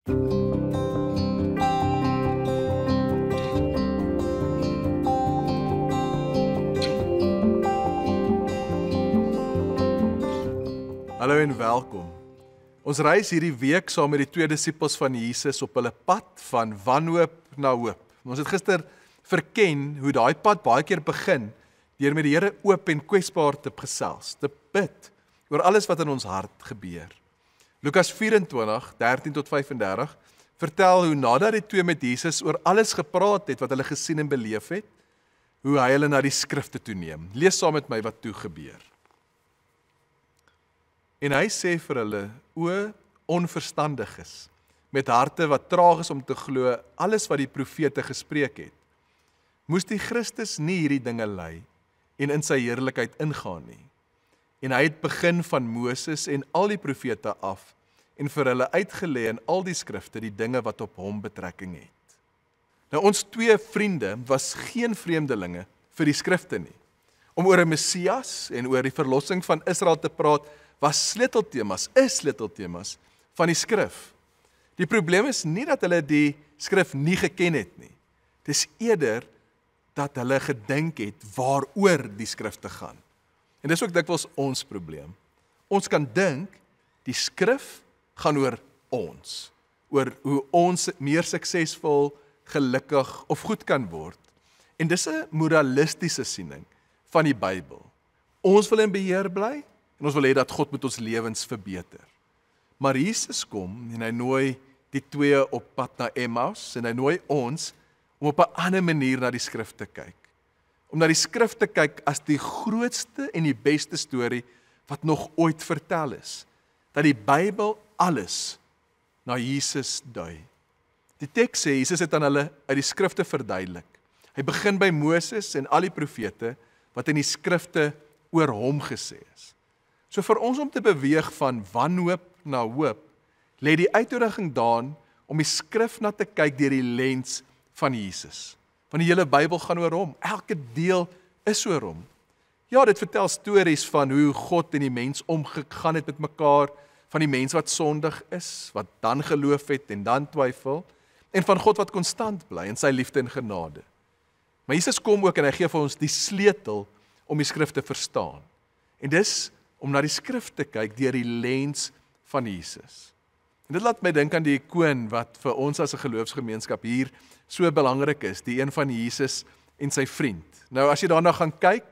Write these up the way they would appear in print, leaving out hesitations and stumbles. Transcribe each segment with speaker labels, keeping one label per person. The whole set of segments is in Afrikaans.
Speaker 1: Hallo en welkom. Ons reis hierdie week saam met die twee disippels van Jesus op hulle pad van wanhoop na hoop. Ons het gister verken hoe daai pad baie keer begin deur met die Here oop en kwesbaar te gesels, te bid oor alles wat in ons hart gebeur. Lukas 24, 13 tot 35 vertel hoe nadat die twee met Jesus oor alles gepraat het wat hulle gesien en beleef het, hoe hy hulle na die skrifte toe neem. Lees saam met my wat toe gebeur. En hy sê vir hulle, o onverstandiges, met harte wat traag is om te glo alles wat die profete gespreek het. Moes die Christus nie hierdie dinge ly en in sy heerlikheid ingaan nie. En hy het begin van Moses en al die profete af en vir hulle uitgelê in al die skrifte die dinge wat op hom betrekking het. Nou ons twee vriende was geen vreemdelinge vir die skrifte nie. Om oor 'n Messias en oor die verlossing van Israel te praat, is sleuteltemas van die skrif. Die probleem is nie dat hulle die skrif nie geken het nie. Dit is eerder dat hulle gedink het waaroor die skrifte gaan. En dis ook dikwels ons probleem. Ons kan dink die skrif gaan oor ons, oor hoe ons meer suksesvol, gelukkig of goed kan word. En dis 'n moralistiese siening van die Bybel. Ons wil in beheer bly, en ons wil hê dat God moet ons lewens verbeter. Maar Jesus kom en hy nooi die twee op pad na Emmaus en hy nooi ons om op 'n ander manier na die skrif te kyk. Om na die skrif te kyk as die grootste en die beste storie wat nog ooit vertel is. Dat die Bybel alles na Jesus dui. Die teks sê Jesus het aan hulle uit die skrifte verduidelik. Hy begin by Moses en al die profete wat in die skrifte oor hom gesê is. So vir ons om te beweeg van wanhoop na hoop, lê die uitnodiging daarin om die skrif na te kyk deur die lens van Jesus. Want die hele Bybel gaan oor hom. Elke deel is oor hom. Ja, dit vertel stories van hoe God en die mens omgegaan het met mekaar, van die mens wat sondig is, wat dan geloof het en dan twyfel, en van God wat konstant bly in sy liefde en genade. Maar Jesus kom ook en hy gee vir ons die sleutel om die skrif te verstaan. En dis om na die skrif te kyk deur die lens van Jesus. En dit laat my dink aan die ikoon wat vir ons as 'n geloofsgemeenskap hier so belangrik is, die een van Jesus en sy vriend. Nou as jy daarna gaan kyk,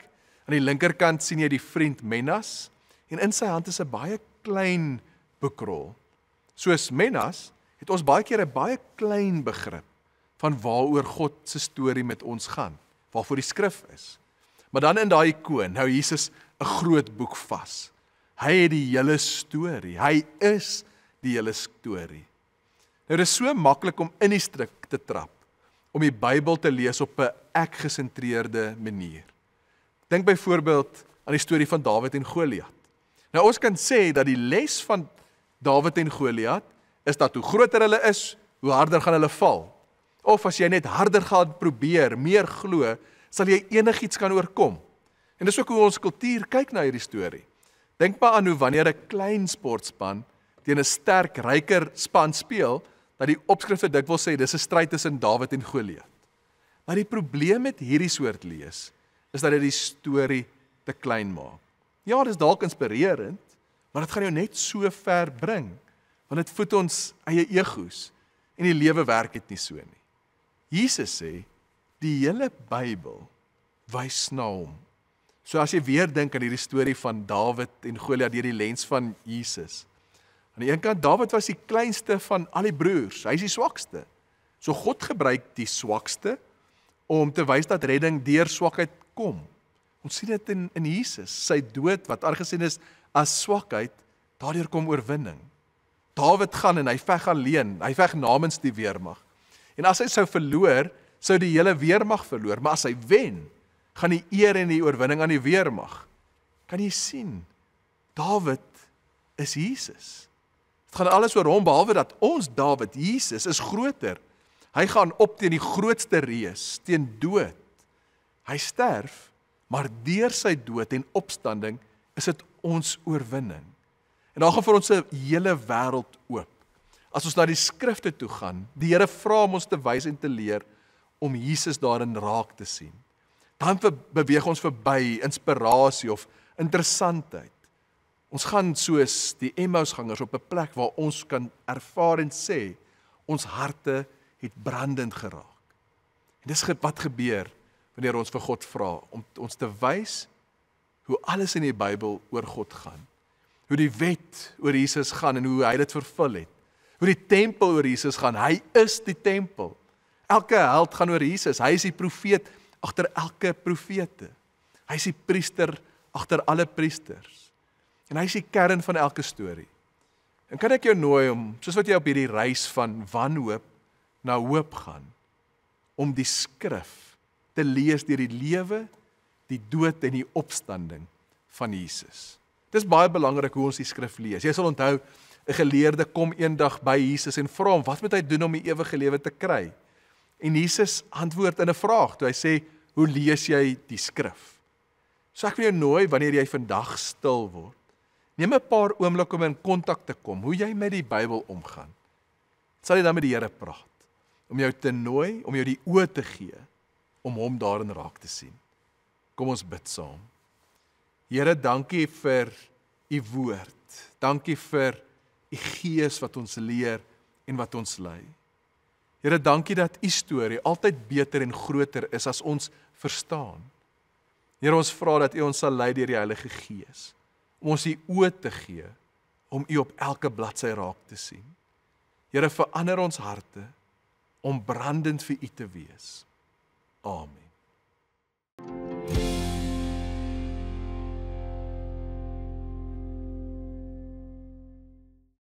Speaker 1: aan die linkerkant sien jy die vriend Menas, en in sy hand is 'n baie klein boekrol. Soos Menas het ons baie keer 'n baie klein begrip van waaroor God se storie met ons gaan, waarvoor die skrif is. Maar dan in daai ikoon hou Jesus 'n groot boek vas. Hy het die hele storie. Hy is die hele storie. Nou dit is so maklik om in die struik te trap, om die Bybel te lees op 'n ek-gesentreerde manier. Dink byvoorbeeld aan die storie van Dawid en Goliat. Nou ons kan sê dat die les van Dawid en Goliat is dat hoe groter hulle is, hoe harder gaan hulle val. Of as jy net harder gaan probeer, meer glo, sal jy enigiets kan oorkom. En dis ook hoe ons kultuur kyk na hierdie storie. Dink maar aan hoe wanneer 'n klein sportspan teen 'n sterk, ryker span speel, dat die opskrifte dikwels sê dis 'n stryd tussen Dawid en Goliat. Maar die probleem met hierdie soort lees is dat dit die storie te klein maak. Ja, dis dalk inspirerend, maar dit gaan jou net so ver bring, want dit voed ons eie egos en die lewe werk dit nie so nie. Jesus sê die hele Bybel wys na hom. So as jy weer dink aan hierdie storie van Dawid en Goliat deur die lens van Jesus. Aan die een kant, Dawid was die kleinste van al die broers. Hy is die swakste. So God gebruik die swakste om te wys dat redding deur swakheid kom. Ons sien dit in Jesus, sy dood wat aangesien is as swakheid, daardeur kom oorwinning. Dawid gaan en hy veg alleen, hy veg namens die weermag. En as hy sou verloor, sou die hele weermag verloor, maar as hy wen, gaan die eer en die oorwinning aan die weermag. Kan jy sien, Dawid is Jesus. Het gaan alles oor hom, behalwe dat ons Dawid, Jesus, is groter. Hy gaan op teen die grootste reus, teen dood. Hy sterf, maar deur sy dood en opstanding is dit ons oorwinning. En daar gaan vir ons 'n hele wêreld oop. As ons na die skrifte toe gaan, die Here vra om ons te wys en te leer om Jesus daarin raak te sien. Dan beweeg ons verby inspirasie of interessantheid. Ons gaan soos die Emmausgangers op 'n plek waar ons kan ervaar en sê, ons harte het brandend geraak. En dis wat gebeur wanneer ons vir God vra, om ons te wys hoe alles in die Bybel oor God gaan. Hoe die wet oor Jesus gaan en hoe hy dit vervul het. Hoe die tempel oor Jesus gaan, hy is die tempel. Elke held gaan oor Jesus, hy is die profeet agter elke profete. Hy is die priester agter alle priesters. En hy is die kern van elke storie. En kan ek jou nooi om, soos wat jy op hierdie reis van wanhoop na hoop gaan, om die skrif te lees deur die lewe, die dood en die opstanding van Jesus. Dit is baie belangrik hoe ons die skrif lees. Jy sal onthou, 'n geleerde kom eendag by Jesus en vra hom, wat moet hy doen om die ewige lewe te kry? En Jesus antwoord in 'n vraag, toe hy sê, hoe lees jy die skrif? So ek wil jou nooi, wanneer jy vandag stil word, neem 'n paar oomblikke om in kontak te kom, hoe jy met die Bybel omgaan. Sal jy dan met die Here praat, om jou te nooi, om jou die oë te gee, om hom daarin raak te sien. Kom ons bid saam. Here, dankie vir u woord. Dankie vir u gees wat ons leer en wat ons lei. Here, dankie dat u storie altyd beter en groter is as ons verstaan. Here, ons vra dat u ons sal lei deur die Heilige Gees, om ons die oë te gee, om u op elke bladsy raak te sien. Here, verander ons harte, om brandend vir u te wees. Amen.